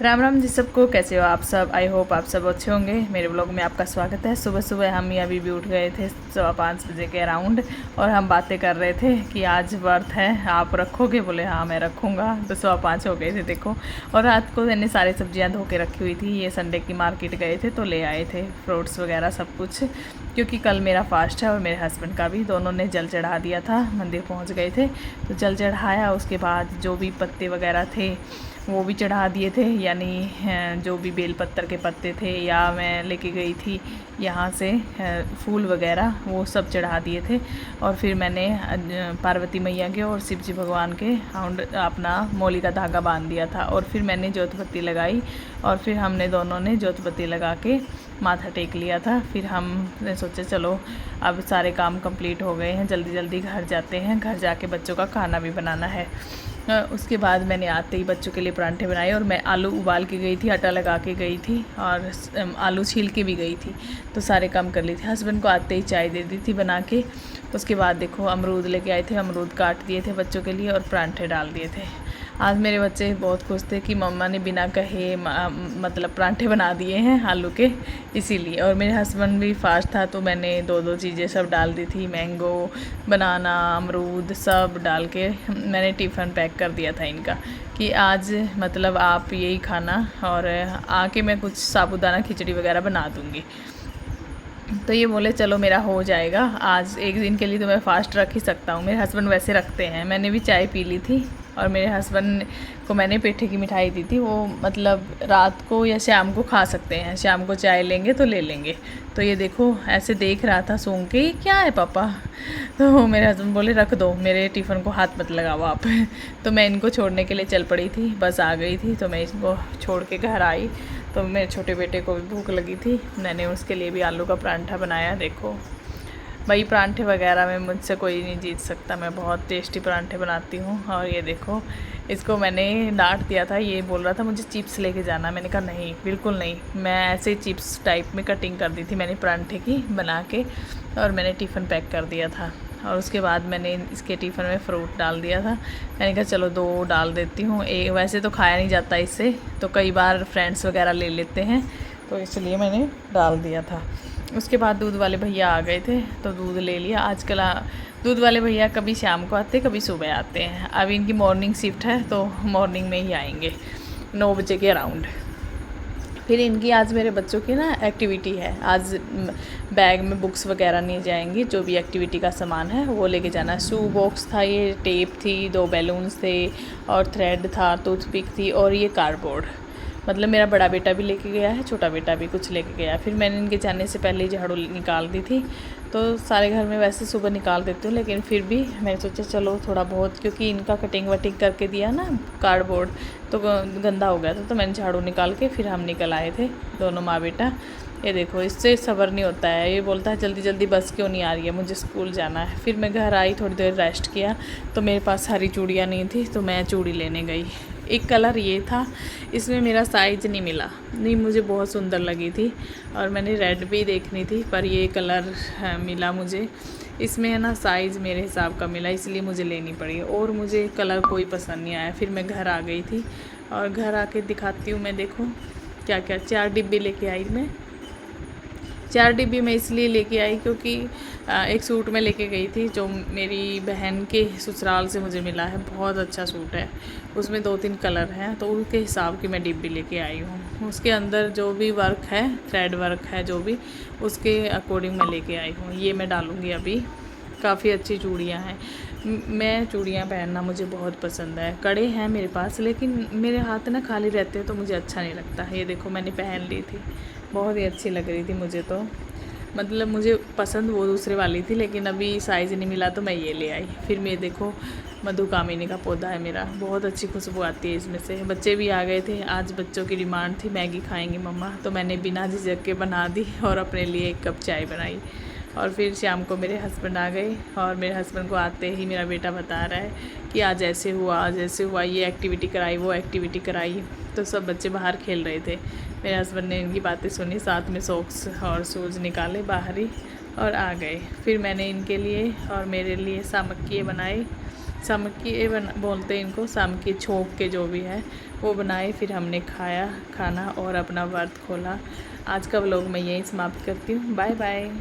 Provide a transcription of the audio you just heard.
राम राम जी सबको, कैसे हो आप सब। आई होप आप सब अच्छे होंगे। मेरे ब्लॉग में आपका स्वागत है। सुबह सुबह हम अभी भी उठ गए थे 5:15 बजे के अराउंड, और हम बातें कर रहे थे कि आज व्रत है, आप रखोगे? बोले हाँ मैं रखूँगा। तो 5:15 हो गए थे देखो। और रात को मैंने सारी सब्जियां धो के रखी हुई थी। ये संडे की मार्केट गए थे तो ले आए थे फ्रूट्स वगैरह सब कुछ, क्योंकि कल मेरा फास्ट है और मेरे हस्बैंड का भी। दोनों ने जल चढ़ा दिया था, मंदिर पहुंच गए थे तो जल चढ़ाया। उसके बाद जो भी पत्ते वगैरह थे वो भी चढ़ा दिए थे, यानी जो भी बेल पत्तर के पत्ते थे या मैं लेके गई थी यहाँ से फूल वगैरह वो सब चढ़ा दिए थे। और फिर मैंने पार्वती मैया के और शिव जी भगवान के अपना मौली का धागा बांध दिया था। और फिर मैंने जोत बत्ती लगाई और फिर हमने दोनों ने जोत बत्ती लगा के माथा टेक लिया था। फिर हमने सोचा चलो अब सारे काम कंप्लीट हो गए हैं, जल्दी जल्दी घर जाते हैं, घर जाके बच्चों का खाना भी बनाना है। उसके बाद मैंने आते ही बच्चों के लिए परांठे बनाए, और मैं आलू उबाल के गई थी, आटा लगा के गई थी और आलू छील के भी गई थी, तो सारे काम कर ली थी। हस्बैंड को आते ही चाय दे दी थी बना के। उसके बाद देखो अमरूद लेके आए थे, अमरूद काट दिए थे बच्चों के लिए और परांठे डाल दिए थे। आज मेरे बच्चे बहुत खुश थे कि मम्मा ने बिना कहे मतलब परांठे बना दिए हैं आलू के, इसीलिए। और मेरे हस्बैंड भी फास्ट था तो मैंने दो दो चीज़ें सब डाल दी थी, मैंगो, बनाना, अमरूद सब डाल के मैंने टिफ़िन पैक कर दिया था इनका कि आज मतलब आप यही खाना, और आके मैं कुछ साबूदाना खिचड़ी वगैरह बना दूँगी। तो ये बोले चलो मेरा हो जाएगा, आज एक दिन के लिए तो मैं फ़ास्ट रख ही सकता हूँ। मेरे हस्बैंड वैसे रखते हैं। मैंने भी चाय पी ली थी और मेरे हस्बैंड को मैंने पेठे की मिठाई दी थी। वो मतलब रात को या शाम को खा सकते हैं, शाम को चाय लेंगे तो ले लेंगे। तो ये देखो ऐसे देख रहा था सूंघ के, क्या है पापा? तो मेरे हस्बैंड बोले रख दो, मेरे टिफ़िन को हाथ मत लगाओ आप। तो मैं इनको छोड़ने के लिए चल पड़ी थी, बस आ गई थी तो मैं इसको छोड़ के घर आई। तो मेरे छोटे बेटे को भी भूख लगी थी, मैंने उसके लिए भी आलू का परांठा बनाया। देखो भाई परांठे वगैरह में मुझसे कोई नहीं जीत सकता, मैं बहुत टेस्टी परांठे बनाती हूँ। और ये देखो इसको मैंने डांट दिया था, ये बोल रहा था मुझे चिप्स लेके जाना। मैंने कहा नहीं बिल्कुल नहीं, मैं ऐसे ही चिप्स टाइप में कटिंग कर दी थी मैंने परांठे की बना के, और मैंने टिफ़िन पैक कर दिया था। और उसके बाद मैंने इसके टिफ़िन में फ्रूट डाल दिया था। मैंने कहा चलो दो डाल देती हूँ, एक वैसे तो खाया नहीं जाता इससे, तो कई बार फ्रेंड्स वगैरह ले लेते हैं तो इसलिए मैंने डाल दिया था। उसके बाद दूध वाले भैया आ गए थे तो दूध ले लिया। आजकल दूध वाले भैया कभी शाम को आते कभी सुबह आते हैं। अब इनकी मॉर्निंग शिफ्ट है तो मॉर्निंग में ही आएंगे 9 बजे के अराउंड। फिर इनकी आज मेरे बच्चों की ना एक्टिविटी है, आज बैग में बुक्स वगैरह नहीं जाएंगी, जो भी एक्टिविटी का सामान है वो लेके जाना है। शू बॉक्स था, ये टेप थी, 2 बैलून्स थे और थ्रेड था, टूथपिक थी और ये कार्डबोर्ड। मतलब मेरा बड़ा बेटा भी लेके गया है, छोटा बेटा भी कुछ लेके गया है। फिर मैंने इनके जाने से पहले झाड़ू निकाल दी थी। तो सारे घर में वैसे सुबह निकाल देती हूँ, लेकिन फिर भी मैंने सोचा चलो थोड़ा बहुत, क्योंकि इनका कटिंग वटिंग करके दिया ना कार्डबोर्ड तो गंदा हो गया था। तो मैंने झाड़ू निकाल के फिर हम निकल आए थे दोनों माँ बेटा। ये देखो इससे सब्र नहीं होता है, ये बोलता है जल्दी जल्दी बस क्यों नहीं आ रही है, मुझे स्कूल जाना है। फिर मैं घर आई, थोड़ी देर रेस्ट किया तो मेरे पास हरी चूड़ियाँ नहीं थी तो मैं चूड़ी लेने गई। एक कलर ये था, इसमें मेरा साइज़ नहीं मिला, नहीं मुझे बहुत सुंदर लगी थी और मैंने रेड भी देखनी थी पर ये कलर मिला मुझे। इसमें है ना साइज़ मेरे हिसाब का मिला, इसलिए मुझे लेनी पड़ी और मुझे कलर कोई पसंद नहीं आया। फिर मैं घर आ गई थी और घर आके दिखाती हूँ मैं, देखो क्या क्या 4 डिब्बे लेके आई मैं। 4 डिब्बी मैं इसलिए लेके आई क्योंकि एक सूट मैं लेके गई थी जो मेरी बहन के ससुराल से मुझे मिला है, बहुत अच्छा सूट है, उसमें 2-3 कलर हैं तो उसके हिसाब की मैं डिब्बी लेके आई हूँ। उसके अंदर जो भी वर्क है, थ्रेड वर्क है जो भी, उसके अकॉर्डिंग मैं लेके आई हूँ। ये मैं डालूँगी अभी। काफ़ी अच्छी चूड़ियाँ हैं, मैं चूड़ियाँ पहनना मुझे बहुत पसंद है। कड़े हैं मेरे पास लेकिन मेरे हाथ ना खाली रहते हैं तो मुझे अच्छा नहीं लगता। ये देखो मैंने पहन ली थी, बहुत ही अच्छी लग रही थी मुझे तो, मतलब मुझे पसंद वो दूसरे वाली थी लेकिन अभी साइज़ नहीं मिला तो मैं ये ले आई। फिर मैं देखो मधुकामिनी का पौधा है मेरा, बहुत अच्छी खुशबू आती है इसमें से। बच्चे भी आ गए थे, आज बच्चों की डिमांड थी मैगी खाएंगे मम्मा, तो मैंने बिना झिझक के बना दी और अपने लिए 1 कप चाय बनाई। और फिर शाम को मेरे हस्बैंड आ गए और मेरे हस्बैंड को आते ही मेरा बेटा बता रहा है कि आज ऐसे हुआ, आज ऐसे हुआ, ये एक्टिविटी कराई, वो एक्टिविटी कराई। तो सब बच्चे बाहर खेल रहे थे। मेरे हस्बैंड ने इनकी बातें सुनी, साथ में सॉक्स और शूज़ निकाले बाहर ही और आ गए। फिर मैंने इनके लिए और मेरे लिए सामकिये बनाए समकी बोलते हैं इनको, समकी छोक के जो भी है वो बनाए, फिर हमने खाया खाना और अपना व्रत खोला। आज का व्लॉग मैं यहीं समाप्त करती हूँ। Bye bye.